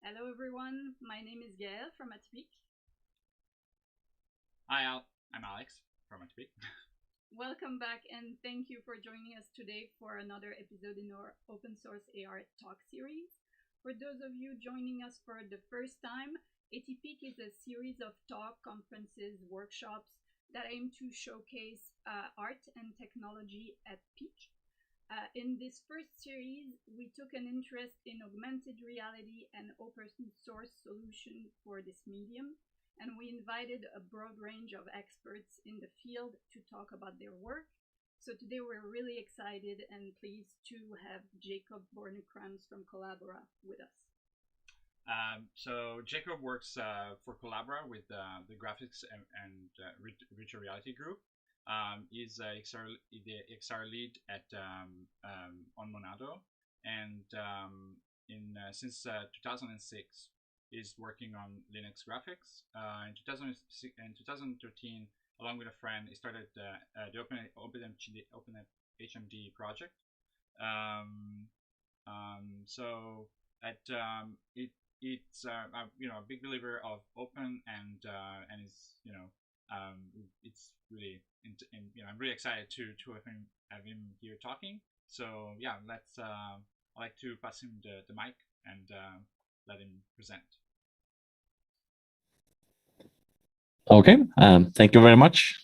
Hello everyone, my name is Gaëlle from ATPeak. Hi, I'm Alex from ATPeak. Welcome back and thank you for joining us today for another episode in our Open Source AR Talk series. For those of you joining us for the first time, ATPeak is a series of talk, conferences, workshops that aim to showcase art and technology at peak. In this first series, we took an interest in augmented reality and open source solution for this medium, and we invited a broad range of experts in the field to talk about their work. So today we're really excited and pleased to have Jakob Bornecrantz from Collabora with us. So Jakob works for Collabora with the graphics and virtual reality group. He's the XR lead at on Monado, and since 2006 is working on Linux graphics. In 2013, along with a friend, he started the OpenHMD project. So it's a big believer of open and is it's really I'm really excited to have him here talking. So yeah, let's I'd like to pass him the mic and let him present. Okay, thank you very much.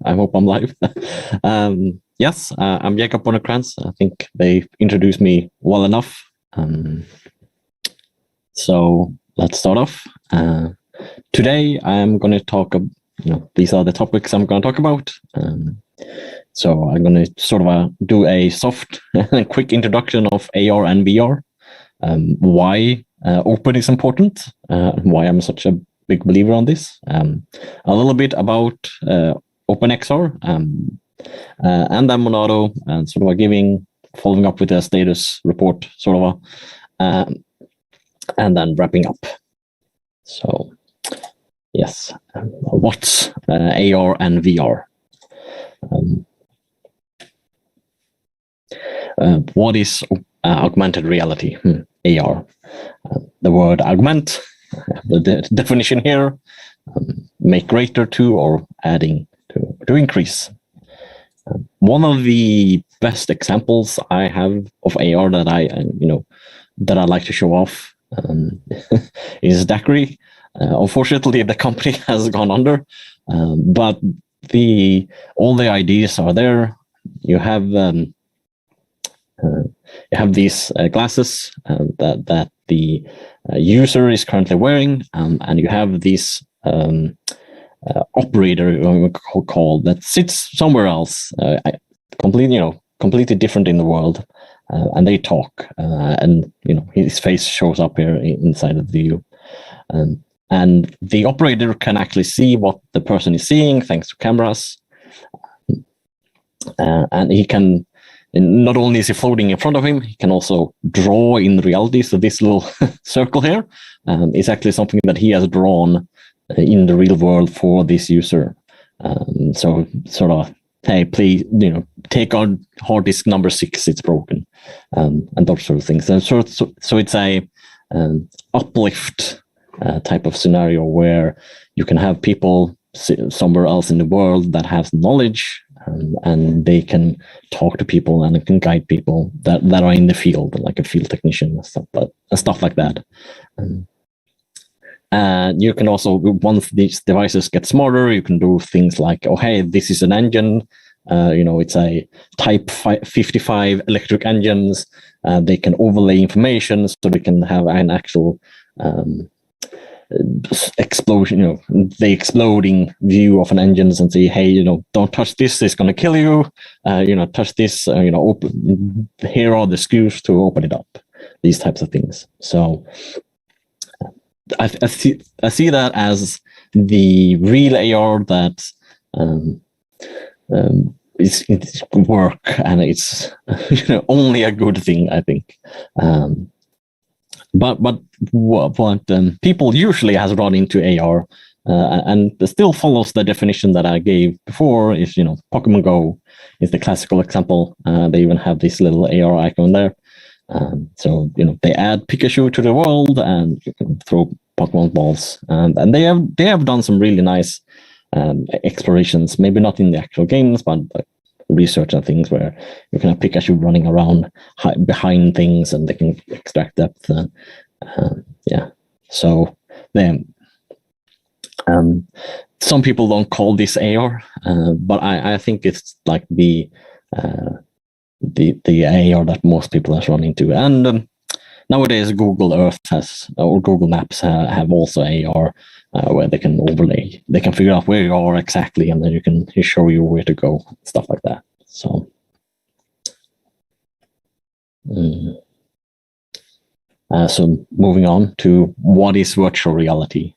I hope I'm live. Yes, I'm Jakob Bornecrantz. I think they introduced me well enough. So let's start off. Today I'm going to talk. These are the topics I'm going to talk about. So I'm going to sort of do a soft and quick introduction of AR and VR. Why open is important. Why I'm such a big believer on this. A little bit about OpenXR and then Monado, and sort of following up with a status report, sort of, and then wrapping up. So yes, what's AR and VR? What is augmented reality? AR. The word augment, the definition here, make greater to or adding to increase. One of the best examples I have of AR that I like to show off is Daiquiri. Unfortunately, the company has gone under, but all the ideas are there. You have these glasses that the user is currently wearing, and you have this operator called that sits somewhere else, completely different in the world, and they talk, and his face shows up here inside of the view, and the operator can actually see what the person is seeing thanks to cameras, and he can. And not only is he floating in front of him, he can also draw in reality. So this little circle here is actually something that he has drawn in the real world for this user. So sort of, hey, please, take out hard disk number 6, it's broken, and those sort of things. And so it's a uplift type of scenario where you can have people somewhere else in the world that has knowledge, and they can talk to people and can guide people that are in the field, like a field technician and stuff like that. And you can also, once these devices get smarter, you can do things like, oh, hey, this is an engine. It's a type 55 electric engines. They can overlay information, so they can have an actual explosion, the exploding view of an engine, and say, hey, don't touch this, it's going to kill you. Touch this, here are the screws to open it up. These types of things. So I see that as the real AR that it's work, and it's only a good thing, I think. But what people usually has run into AR and still follows the definition that I gave before is, Pokemon Go is the classical example. They even have this little AR icon there. So they add Pikachu to the world, and you can throw Pokemon balls, and they have done some really nice explorations. Maybe not in the actual games, but like research and things where you can have Pikachu running around behind things, and they can extract depth. Yeah, so then some people don't call this AR, but I think it's like the AR that most people are running into. And nowadays, Google Earth or Google Maps have also AR, where they can overlay. They can figure out where you are exactly, and then you can show you where to go, stuff like that. So, so moving on to what is virtual reality.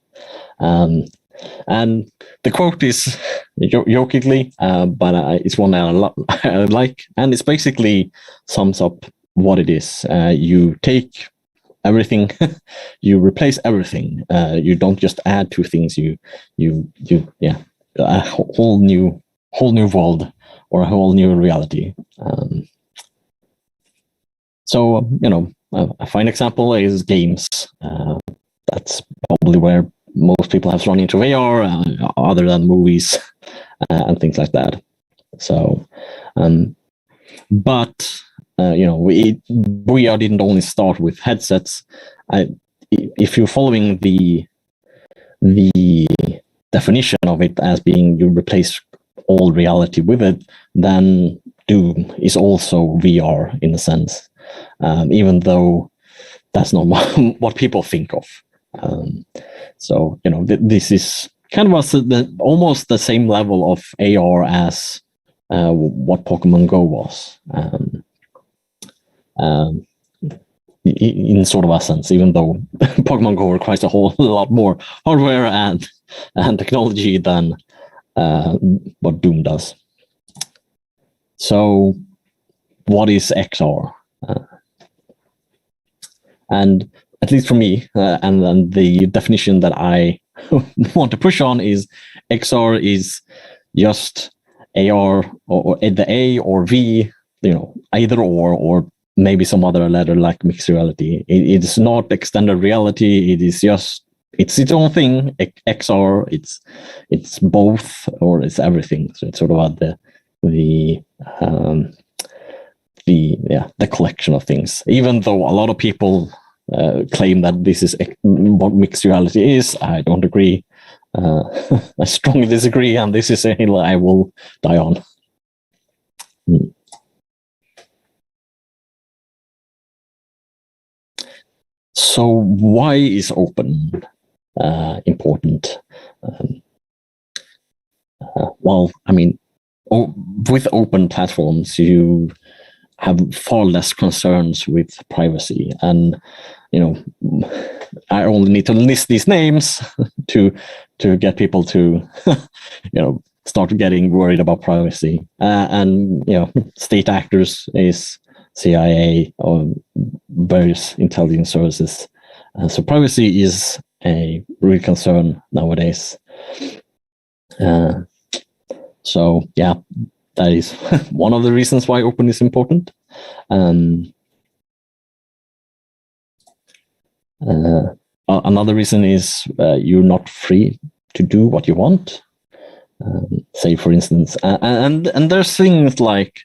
And the quote is jokingly, but it's one that I like, and it's basically sums up what it is. You take everything, you replace everything. You don't just add two things. You a whole new world or a whole new reality. So a fine example is games. That's probably where most people have run into AR, other than movies and things like that. So, but VR didn't only start with headsets. If you're following the definition of it as being you replace all reality with it, then Doom is also VR in a sense, even though that's not what people think of. So this is kind of almost the same level of AR as what Pokemon Go was, in sort of a sense. Even though Pokemon Go requires a whole lot more hardware and technology than what Doom does. So, what is XR? And at least for me, and then the definition that I want to push on is XR is just AR or the A or V, either or maybe some other letter like mixed reality. It's not extended reality. It is just it's its own thing. XR, it's both or it's everything. So it's sort of the collection of things. Even though a lot of people claim that this is what mixed reality is, I don't agree. I strongly disagree, and this is a hill I will die on. So why is open important? Well, I mean, with open platforms, you have far less concerns with privacy, and I only need to list these names to get people to start getting worried about privacy. And state actors is CIA or various intelligence services. So privacy is a real concern nowadays. So yeah, that is one of the reasons why open is important. Another reason is you're not free to do what you want. Say, for instance, and there's things like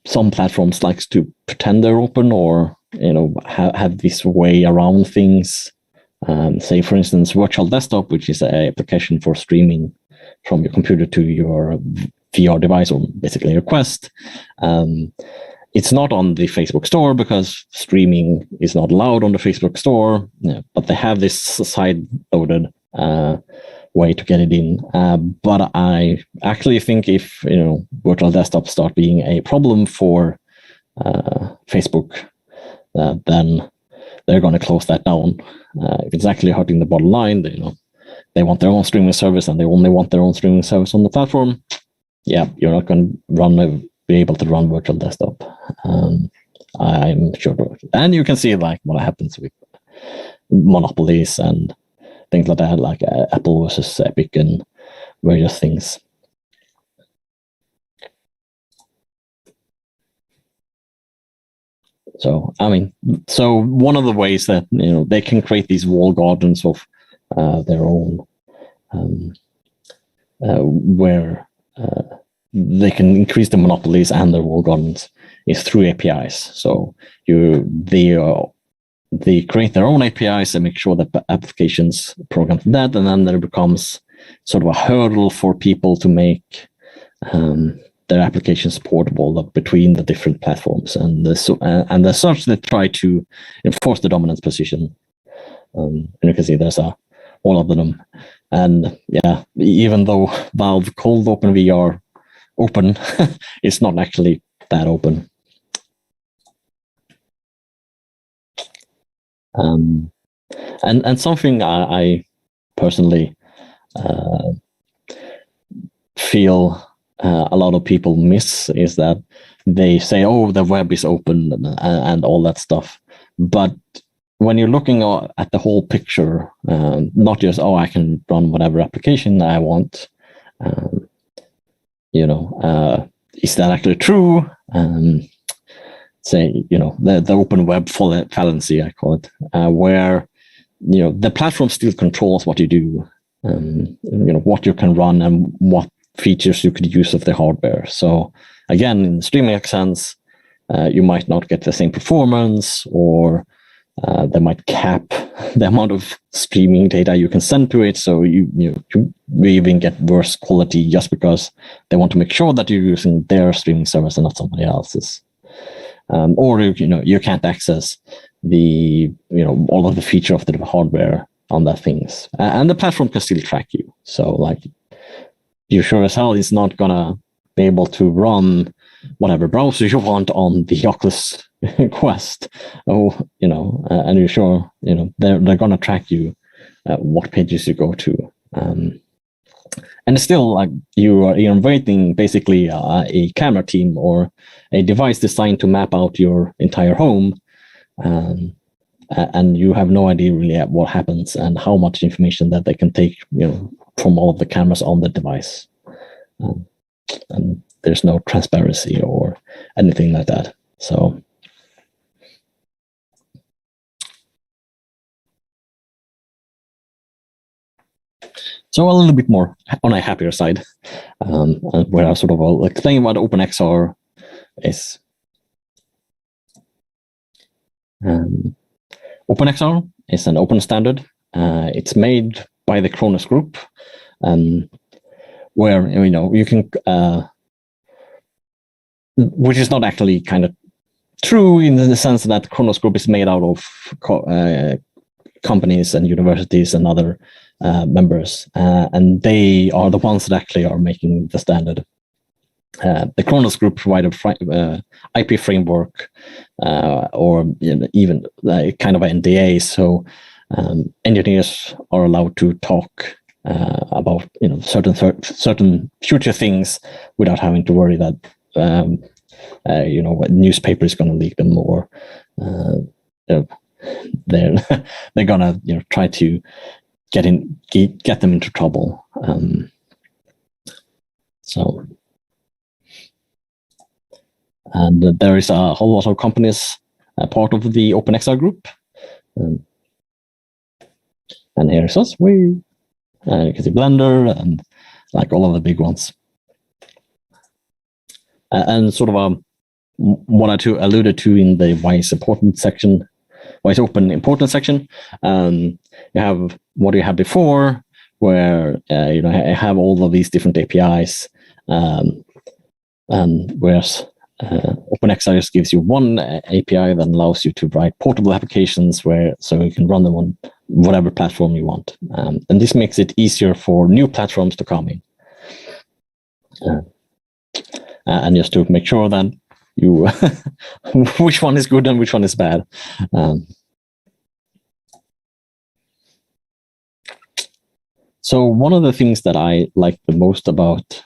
some platforms likes to pretend they're open, or have this way around things. Say, for instance, virtual desktop, which is an application for streaming from your computer to your VR device, or basically your Quest. It's not on the Facebook store because streaming is not allowed on the Facebook store, but they have this side-loaded way to get it in. But I actually think if virtual desktops start being a problem for Facebook, then they're going to close that down. If it's actually hurting the bottom line, they want their own streaming service, and they only want their own streaming service on the platform. Yeah, you're not going to be able to run virtual desktop. I'm sure. And you can see like what happens with monopolies and things like that, like Apple versus Epic and various things. So I mean, so one of the ways that they can create these wall gardens of their own, where they can increase the monopolies and their wall gardens is through APIs. So they create their own APIs and make sure that applications program that, and then there becomes sort of a hurdle for people to make their applications portable between the different platforms, and as such they try to enforce the dominance position. And you can see there's all of them, and yeah, even though Valve called OpenVR open, it's not actually that open. And something I personally feel a lot of people miss is that they say, oh, the web is open and all that stuff. But when you're looking at the whole picture, not just, oh, I can run whatever application I want, is that actually true? Say, the open web fallacy, I call it, where, the platform still controls what you do, what you can run and what features you could use of the hardware. So again, in the streaming sense, you might not get the same performance, or they might cap the amount of streaming data you can send to it. So you even get worse quality just because they want to make sure that you're using their streaming service and not somebody else's. Or you can't access the all of the feature of the hardware on that things, and the platform can still track you. So like, you sure as hell is not gonna be able to run whatever browser you want on the Oculus Quest. And you're sure they're gonna track you what pages you go to. And it's still like you're inviting basically a camera team or a device designed to map out your entire home, and you have no idea really what happens and how much information that they can take, from all of the cameras on the device. And there's no transparency or anything like that. So a little bit more on a happier side, where I sort of will explain what OpenXR is. OpenXR is an open standard. It's made by the Kronos Group, where you can, which is not actually kind of true in the sense that Kronos Group is made out of companies and universities and other members, and they are the ones that actually are making the standard. The Kronos Group provide a IP framework, or even kind of an NDA, so engineers are allowed to talk about certain future things without having to worry that what newspaper is going to leak them, or they're gonna try to get them into trouble. And there is a whole lot of companies part of the OpenXR group, and here is us. You can see Blender and like all of the big ones. And sort of what I alluded to in the why it's important section, why it's open important section. You have what you had before, where I have all of these different APIs, and whereas OpenXR just gives you one API that allows you to write portable applications, so you can run them on whatever platform you want, and this makes it easier for new platforms to come in, and just to make sure that you which one is good and which one is bad. So one of the things that I like the most about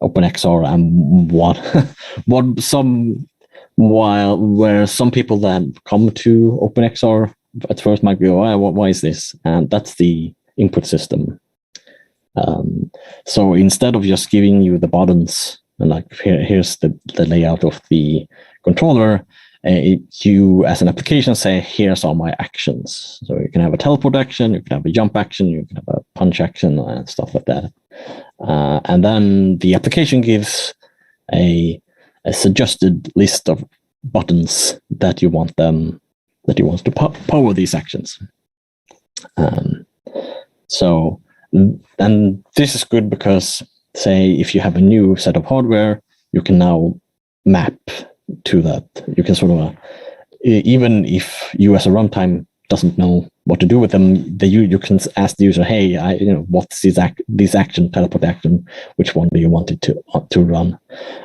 OpenXR, and where some people that come to OpenXR at first might go, oh, why is this? And that's the input system. So instead of just giving you the buttons and like here's the layout of the controller, you as an application say, here's all my actions. So you can have a teleport action, you can have a jump action, you can have a punch action and stuff like that. And then the application gives a suggested list of buttons that you want to power these actions. So, and this is good because, say, if you have a new set of hardware, you can now map to that. You can sort of, even if you as a runtime doesn't know what to do with them, you can ask the user, hey, what's this action, teleport action, which one do you want it to run,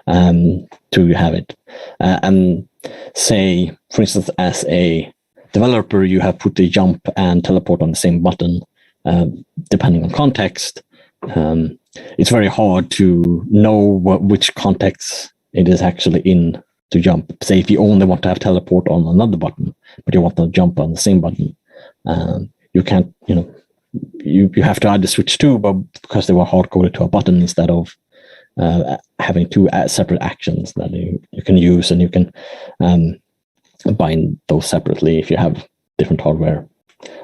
to have it. And say, for instance, as a developer, you have put the jump and teleport on the same button, depending on context. It's very hard to know which context it is actually in to jump. Say if you only want to have teleport on another button, but you want to jump on the same button, you can't, you have to either switch two, but because they were hard-coded to a button instead of having two separate actions that you can use, and you can bind those separately if you have different hardware,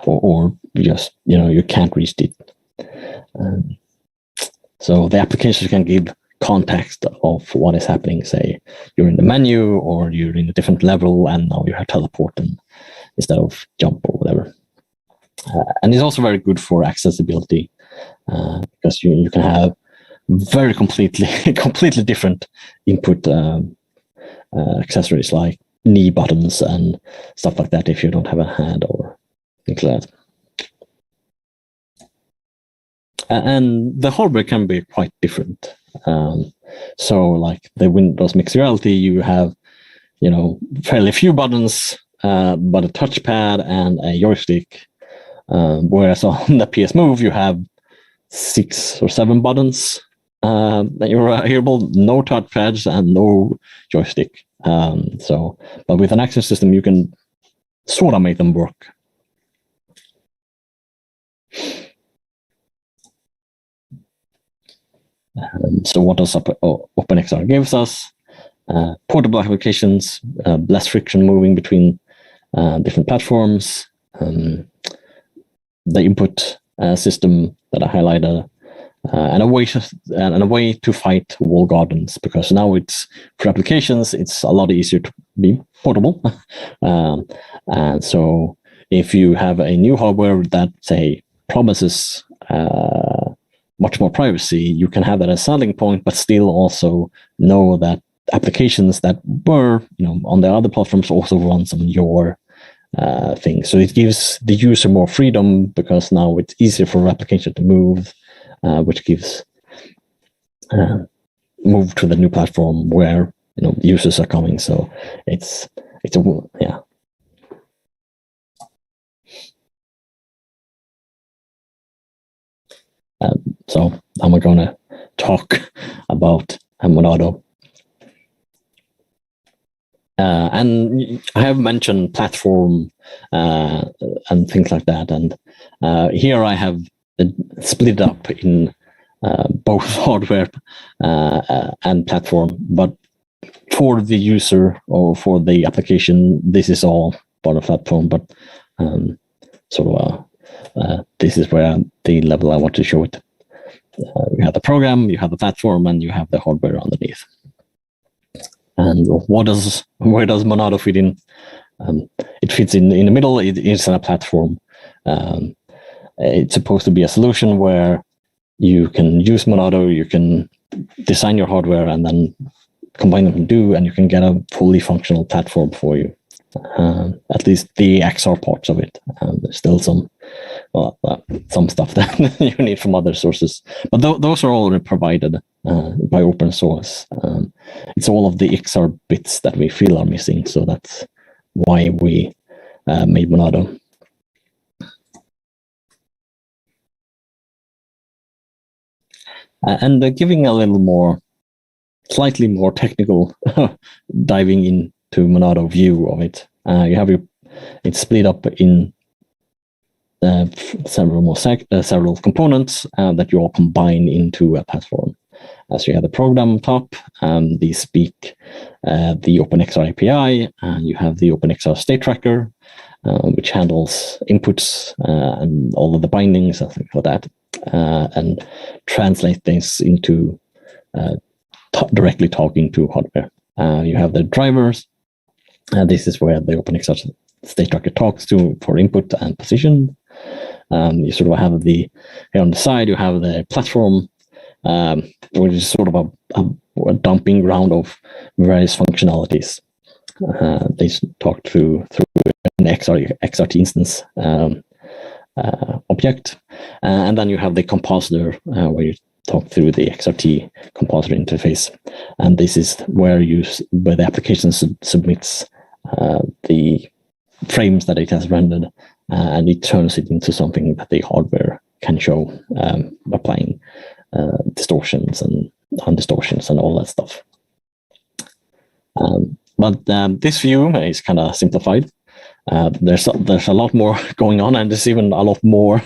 or just, you can't reach it. So the application can give context of what is happening. Say you're in the menu or you're in a different level and now you have teleport instead of jump or whatever. And it's also very good for accessibility because you can have very completely different input accessories like knee buttons and stuff like that if you don't have a hand or things like that. And the hardware can be quite different. So like the Windows Mixed Reality, you have, fairly few buttons, but a touchpad and a joystick. Whereas on the PS Move, you have 6 or 7 buttons that you're able, no touchpads and no joystick. But with an action system, you can sort of make them work. So what does OpenXR gives us? Portable applications, less friction moving between different platforms, the input system that I highlighted, and a way to fight wall gardens, because now it's for applications, it's a lot easier to be portable. And so if you have a new hardware that, say, promises much more privacy, you can have that as a selling point, but still also know that applications that were, on the other platforms also run some of your things. So it gives the user more freedom because now it's easier for application to move, which gives move to the new platform where users are coming. So it's yeah. So I'm going to talk about Monado. And I have mentioned platform and things like that. And here I have split up in both hardware and platform. But for the user or for the application, this is all part of platform. But this is where the level I want to show it. You have the program, you have the platform, and you have the hardware underneath. And where does Monado fit in? It fits in the middle. It is a platform. It's supposed to be a solution where you can use Monado, you can design your hardware, and then combine them and you can get a fully functional platform for you. At least the XR parts of it. There's still some stuff that you need from other sources, but those are already provided by open source. It's all of the XR bits that we feel are missing, so that's why we made Monado. And giving a little more, slightly more technical diving into Monado view of it. You have it's split up in several components that you all combine into a platform. So you have the program on top, these speak the OpenXR API, and you have the OpenXR state tracker, which handles inputs and all of the bindings and things like that, and translate things into directly talking to hardware. You have the drivers. This is where the OpenXR state tracker talks to for input and position. You sort of have here on the side, you have the platform, which is sort of a dumping ground of various functionalities. They talk through an XRT instance object, and then you have the compositor where you talk through the XRT compositor interface, and this is where the application submits the frames that it has rendered, and it turns it into something that the hardware can show, applying distortions and undistortions and all that stuff. But this view is kind of simplified. There's a lot more going on, and there's even a lot more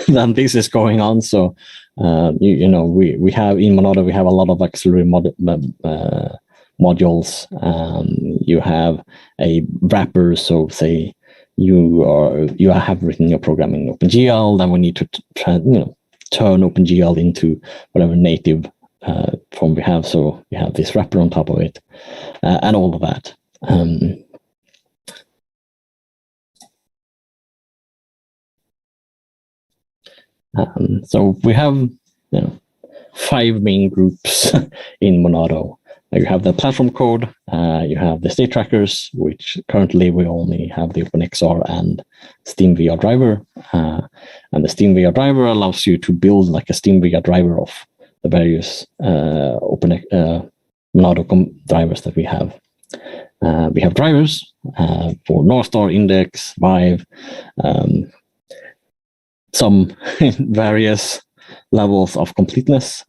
than this is going on. So we have in Monado, we have a lot of auxiliary modules. You have a wrapper. So say you have written your program in OpenGL, then we need to turn OpenGL into whatever native form we have. So we have this wrapper on top of it, and all of that. So we have 5 main groups in Monado. You have the platform code, you have the state trackers, which currently we only have the OpenXR and Steam VR driver. And the Steam VR driver allows you to build like a Steam VR driver of the various Monado drivers that we have. We have drivers for Northstar, Index, Vive, some various levels of completeness.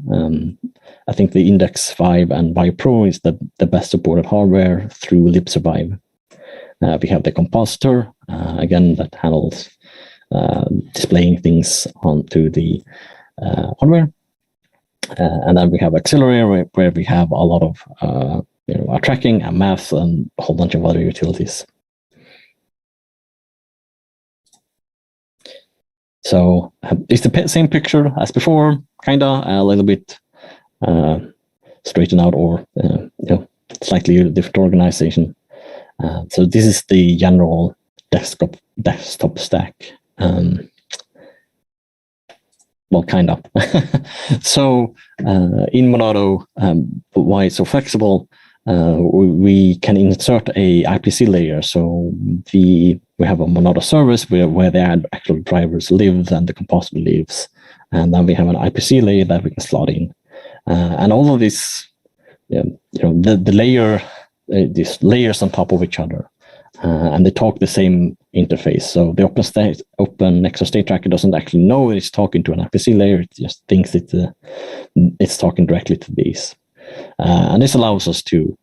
I think the Index 5 and Vive Pro is the best supported hardware through libsurvive. We have the compositor, again, that handles displaying things onto the hardware. And then we have auxiliary, where we have a lot of tracking and math and a whole bunch of other utilities. So it's the same picture as before, kinda a little bit straightened out, or slightly different organization. So this is the general desktop stack. Well, kind of. So in Monado, why it's so flexible, we can insert a IPC layer. So we have a Monado service where the actual drivers live and the compositor lives, and then we have an IPC layer that we can slot in, and all of this, the layer, these layers on top of each other, and they talk the same interface. So the OpenXR state tracker doesn't actually know it's talking to an IPC layer; it just thinks it's talking directly to these, and this allows us to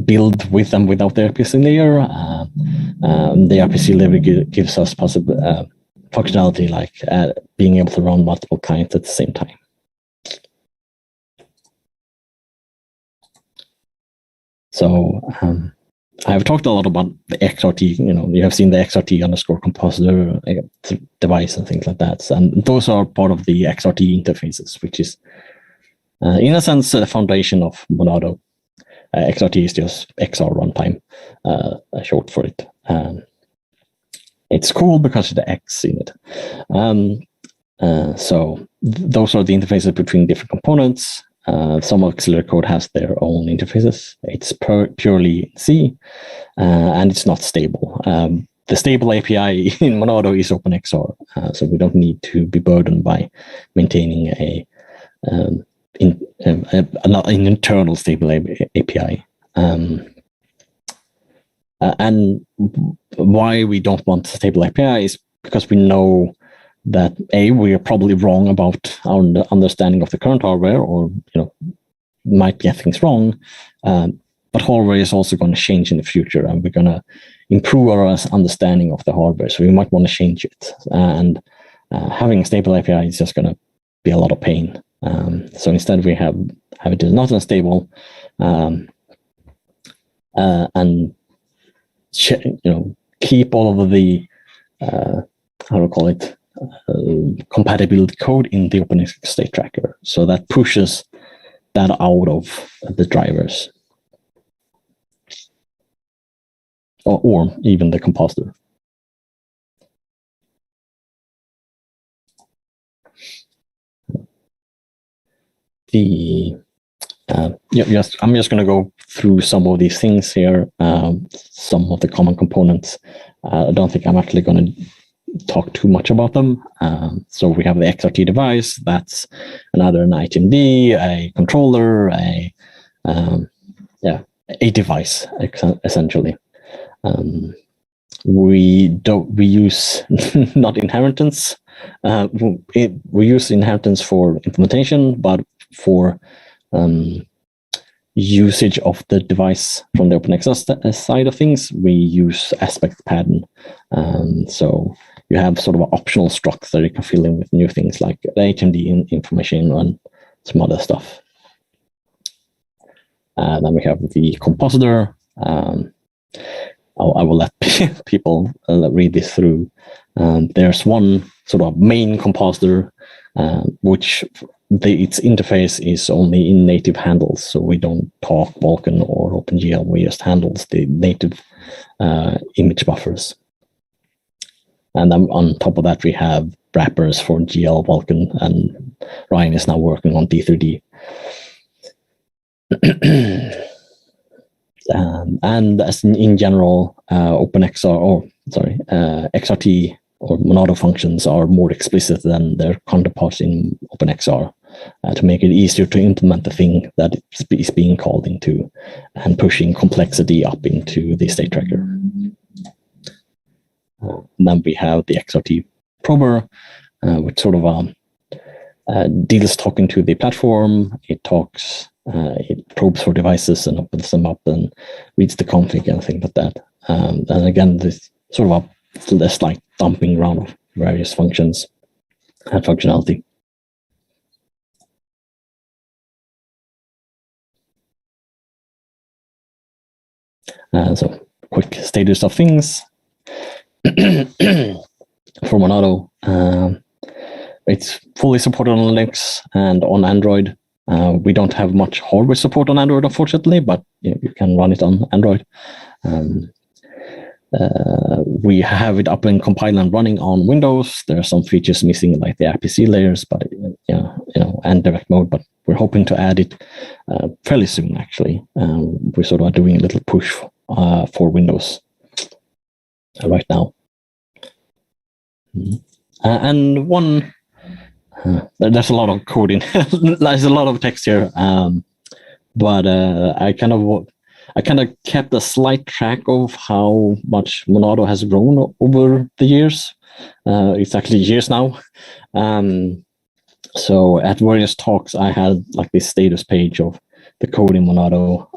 build with them without the IPC layer. The IPC layer gives us possible functionality like being able to run multiple clients at the same time. So I've talked a lot about the XRT. You have seen the XRT _ compositor device and things like that, and those are part of the XRT interfaces, which is in a sense the foundation of Monado. XRT is just XR runtime, short for it. It's cool because of the X in it. So those are the interfaces between different components. Some auxiliary code has their own interfaces. It's purely C, and it's not stable. The stable API in Monado is OpenXR, so we don't need to be burdened by maintaining an internal stable API. And why we don't want a stable API is because we know that we are probably wrong about our understanding of the current hardware, or might get things wrong. But hardware is also going to change in the future, and we're going to improve our understanding of the hardware. So we might want to change it, and having a stable API is just going to be a lot of pain. So instead, we have it not unstable, and keep all of the how do I call it, compatibility code in the OpenX state tracker. So that pushes that out of the drivers, or even the compositor. I'm just going to go through some of these things here, some of the common components. I don't think I'm actually going to talk too much about them. So we have the XRT device. That's an ITMD, a controller, a device essentially. We use not inheritance. We use inheritance for implementation, but for usage of the device from the OpenX side of things, we use aspect pattern. So you have sort of an optional struct that you can fill in with new things like the HMD information and some other stuff. Then we have the compositor. I will let people read this through. There's one sort of main compositor, which its interface is only in native handles. So we don't talk Vulkan or OpenGL. We just handles the native image buffers. And then on top of that, we have wrappers for GL, Vulkan, and Ryan is now working on D3D. And as in general, XRT or Monado functions are more explicit than their counterparts in OpenXR to make it easier to implement the thing that is being called into and pushing complexity up into the state tracker. Then we have the XRT prober, which sort of deals talking to the platform. It talks, it probes for devices and opens them up and reads the config and things like that. And again, this sort of a slight dumping around of various functions and functionality. So quick status of things. For Monado, it's fully supported on Linux and on Android. We don't have much hardware support on Android, unfortunately, but you can run it on Android. We have it up and compiled and running on Windows. There are some features missing, like the IPC layers, but and direct mode. But we're hoping to add it fairly soon. Actually, we're sort of doing a little push for Windows right now. And one, there's a lot of coding. There's a lot of text here, but I kind of kept a slight track of how much Monado has grown over the years. It's actually years now. So at various talks, I had like this status page of the code in Monado.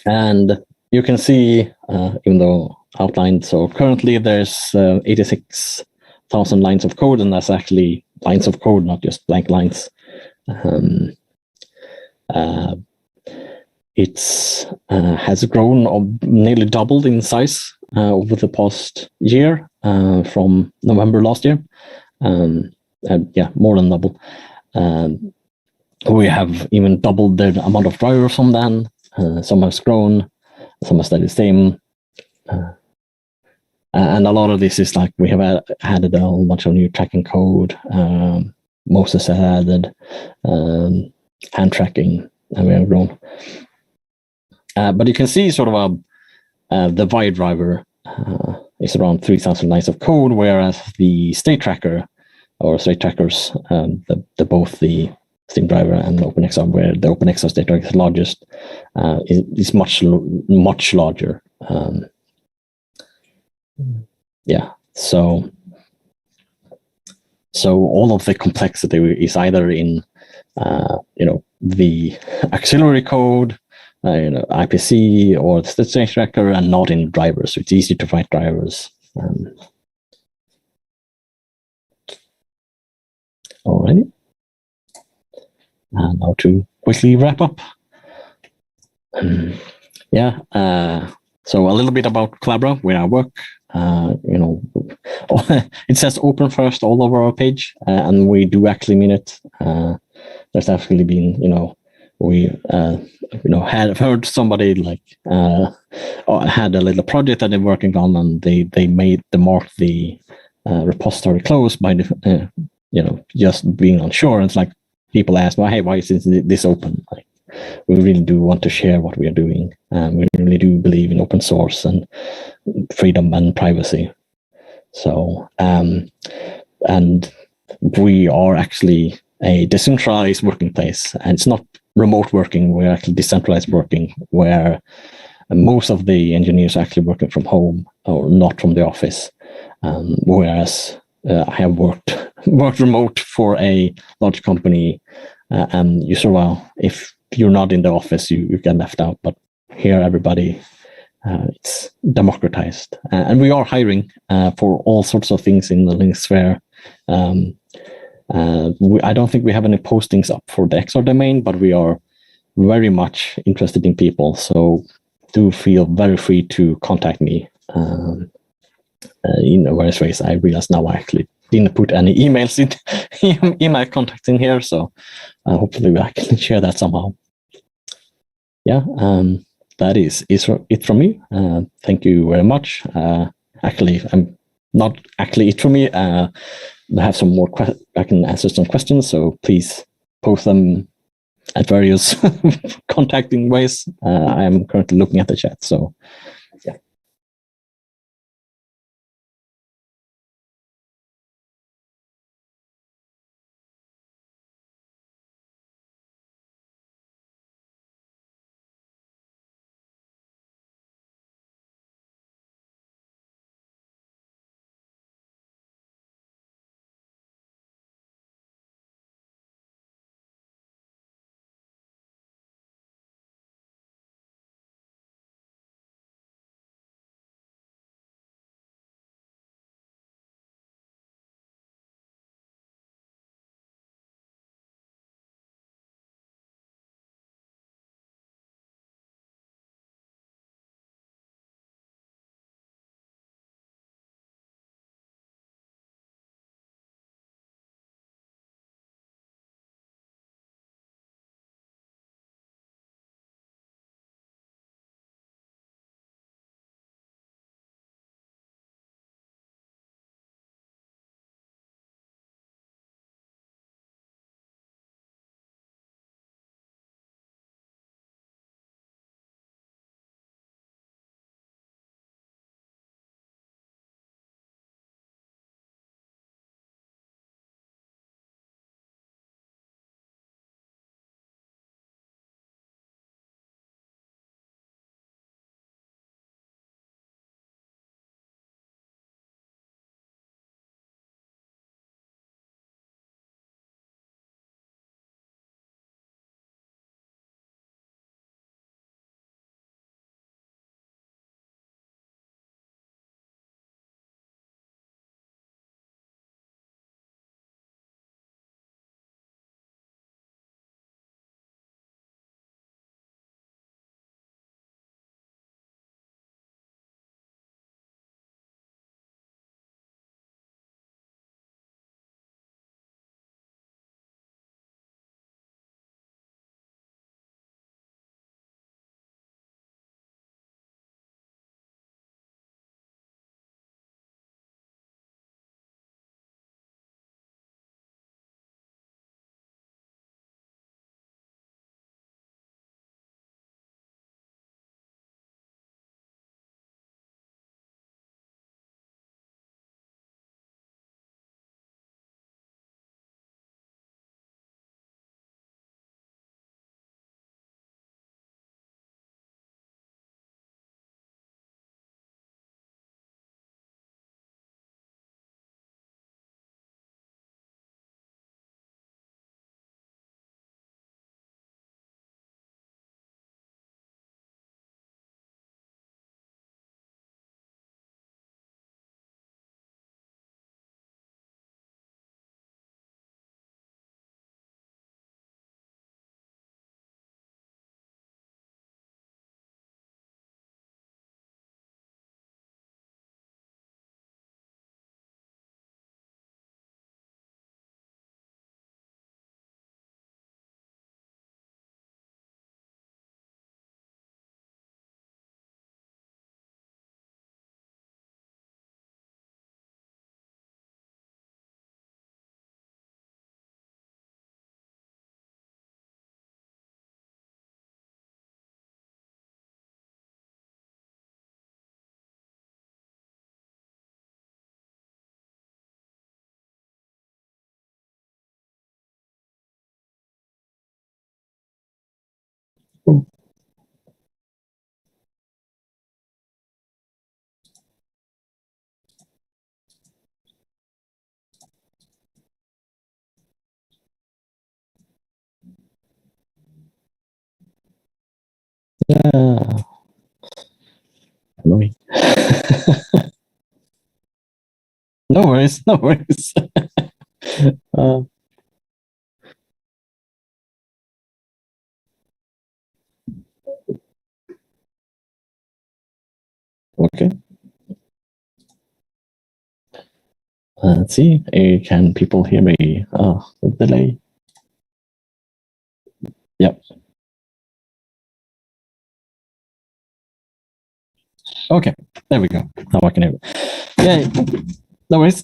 And you can see, even though outlined, so currently there's 86,000 lines of code, and that's actually lines of code, not just blank lines. It's has grown or nearly doubled in size over the past year from November last year. Yeah, more than double. We have even doubled the amount of drivers from then. Some has grown, some has stayed the same. And a lot of this is like we have added a whole bunch of new tracking code. Moses has added hand tracking, and we have grown. But you can see sort of the Wire driver is around 3,000 lines of code, whereas the state tracker or state trackers, both the Steam driver and the OpenXR, where the OpenXR state tracker is largest, is much larger. Yeah, so all of the complexity is either in the auxiliary code, IPC or the state tracker, and not in drivers. So it's easy to find drivers. Alrighty. And now to quickly wrap up. Yeah. So a little bit about Collabora, where I work. It says open first all over our page, and we do actually mean it. There's actually been, we had heard somebody like had a little project that they're working on, and they made the repository closed by just being unsure. And it's like people ask, well, hey, why is this open? Like, we really do want to share what we are doing, and we really do believe in open source and freedom and privacy. So, and we are actually a decentralized working place, and it's not remote working. We're actually decentralized working, where most of the engineers are actually working from home or not from the office. Whereas I have worked remote for a large company, and you sort of, if you're not in the office, you get left out. But here, everybody, it's democratized, and we are hiring for all sorts of things in the Linux sphere. I don't think we have any postings up for the XR domain, but we are very much interested in people. So do feel very free to contact me in various ways. I realize now I actually didn't put any emails in email contacts in here, so hopefully I can share that somehow. Yeah, that is it from me. Thank you very much. Actually, I'm not actually it from me. I have some more I can answer some questions, so please post them at various contacting ways. I am currently looking at the chat, so yeah. Yeah. Annoying. No worries, no worries. Okay. Let's see. Can people hear me? Oh, the delay. Yep. Okay, there we go. Now I can hear. Yeah, no worries.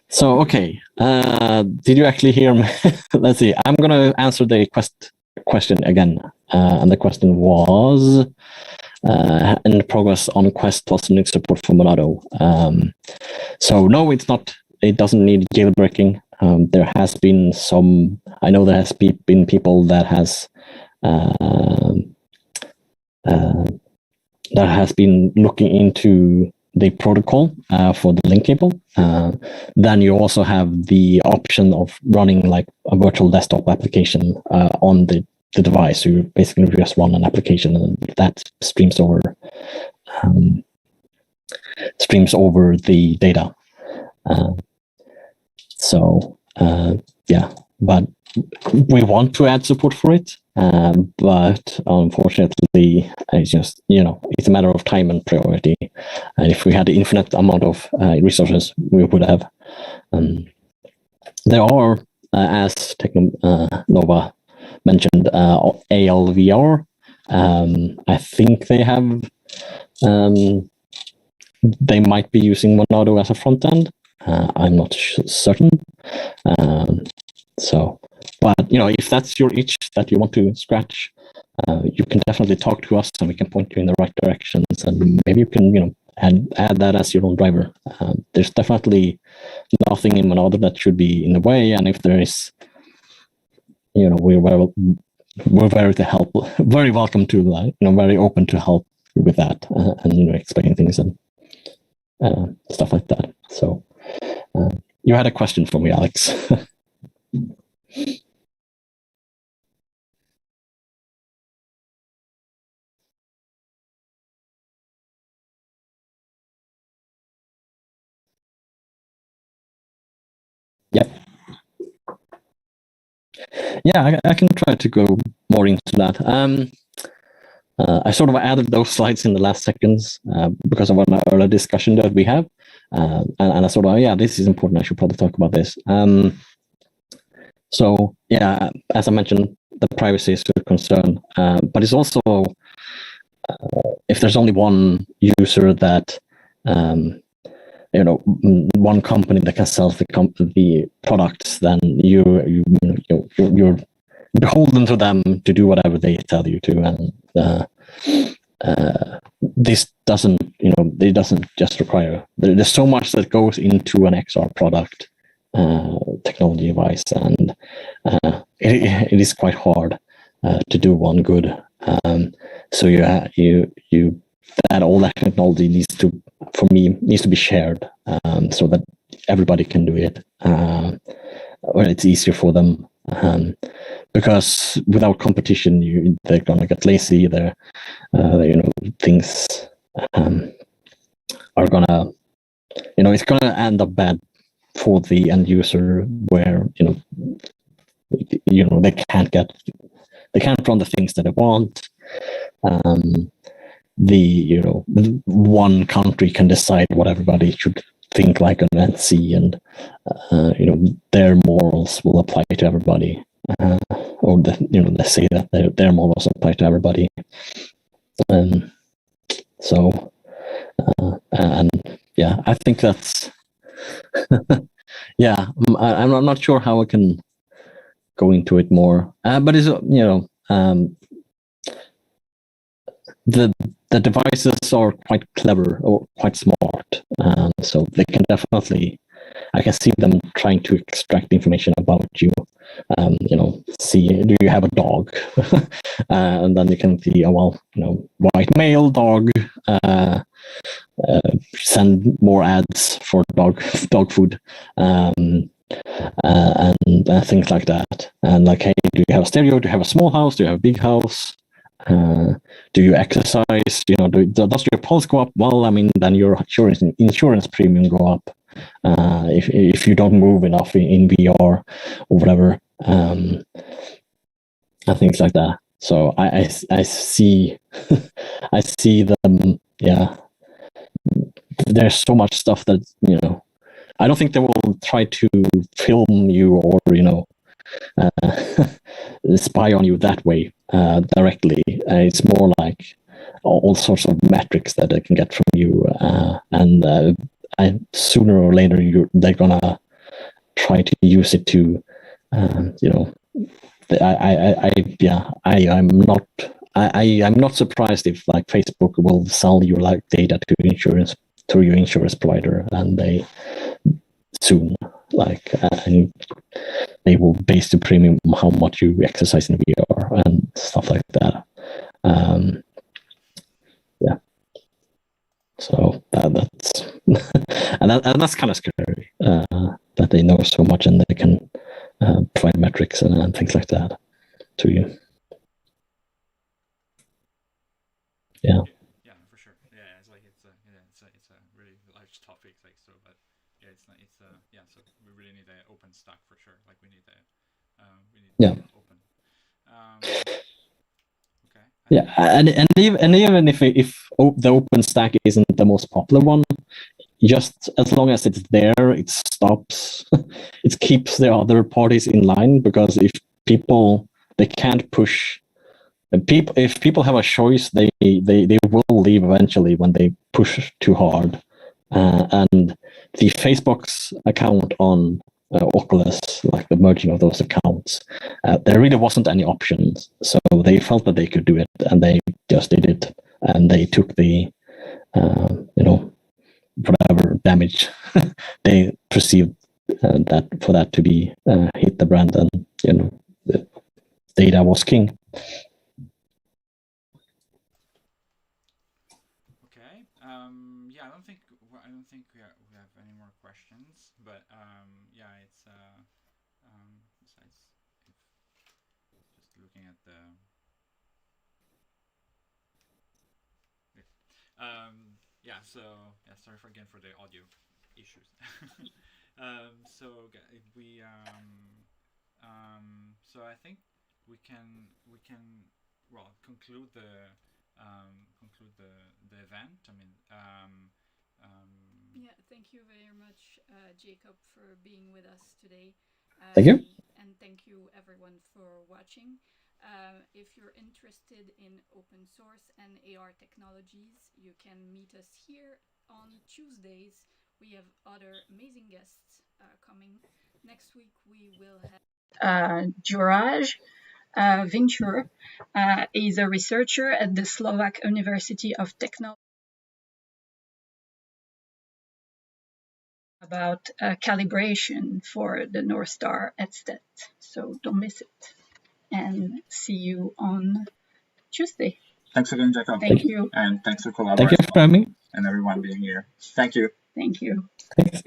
So okay, did you actually hear me? Let's see. I'm gonna answer the question again, and the question was in progress on Quest plus Linux support for Monado. So no, it's not. It doesn't need jailbreaking. There has been some. I know there has been people that has been looking into the protocol for the link cable. Then you also have the option of running like a virtual desktop application on the device. So you basically just run an application and that streams over the data. Yeah, but we want to add support for it, but unfortunately, it's just, it's a matter of time and priority. And if we had the infinite amount of resources, we would have. There are, as Nova mentioned, ALVR. I think they have. They might be using Monado as a front end. I'm not certain. But if that's your itch that you want to scratch, you can definitely talk to us and we can point you in the right directions, and maybe you can add that as your own driver. There's definitely nothing in Monado that should be in the way, and if there is, we're very welcome to very open to help with that and explaining things and stuff like that. So you had a question for me, Alex. Yep. Yeah, I can try to go more into that. I sort of added those slides in the last seconds because of an earlier discussion that we have. And I sort of, this is important. I should probably talk about this. So, yeah, as I mentioned, the privacy is a concern. But it's also, if there's only one user that, one company that can sell the products, then you're beholden to them to do whatever they tell you to, and this doesn't, it doesn't just require. There's so much that goes into an XR product, technology device, and it is quite hard to do one good. So that all that technology needs to be shared, so that everybody can do it, or it's easier for them. Because without competition, they're gonna get lazy. Things are gonna, it's gonna end up bad for the end user, where they can't run the things that they want. One country can decide what everybody should think like and see, and their morals will apply to everybody, or they say that their morals apply to everybody. I think that's I'm not sure how I can go into it more, but it's the devices are quite clever or quite smart, so they can definitely, I can see them trying to extract information about you see, do you have a dog? And then you can see, white male dog, send more ads for dog food, and things like that. And like, hey, do you have a stereo? Do you have a small house? Do you have a big house? Do you exercise? Does your pulse go up? Well, I mean, then your insurance premium go up if you don't move enough in VR or whatever, and things like that. So I see I see them. Yeah, there's so much stuff that I don't think they will try to film you or spy on you that way directly. It's more like all sorts of metrics that they can get from you, and sooner or later they're gonna try to use it to, I'm not surprised if like Facebook will sell you like data to your insurance provider, and they soon and they will base the premium on how much you exercise in VR and stuff like that. Yeah. So that's and that's kind of scary that they know so much and they can provide metrics and things like that to you. Yeah. Yeah, for sure. Yeah, it's like it's a really large topic, like so, but yeah, so we really need an open stack for sure. Like we need open. Okay. Yeah, and even if the open stack isn't the most popular one, just as long as it's there, it stops. It keeps the other parties in line, because if they can't push. If people have a choice, they will leave eventually when they push too hard. And the Facebook's account on Oculus, like the merging of those accounts, there really wasn't any options. So they felt that they could do it, and they just did it. And they took the, whatever damage they perceived that to be hit the brand, and the data was king. Yeah, I don't think we have any more questions, but yeah, it's besides just looking at the yeah, so yeah, sorry again for the audio issues. So we so I think we can conclude the event. I mean, yeah, thank you very much, Jakob, for being with us today. Thank you. And thank you, everyone, for watching. If you're interested in open source and AR technologies, you can meet us here on Tuesdays. We have other amazing guests coming. Next week, we will have Juraj Vinčur. Is a researcher at the Slovak University of Technology about calibration for the North Star headset. So don't miss it. And see you on Tuesday. Thanks again, Jakob. Thank you. And thanks for Collabora. Thank you for having me. And everyone being here. Thank you. Thank you. Thanks.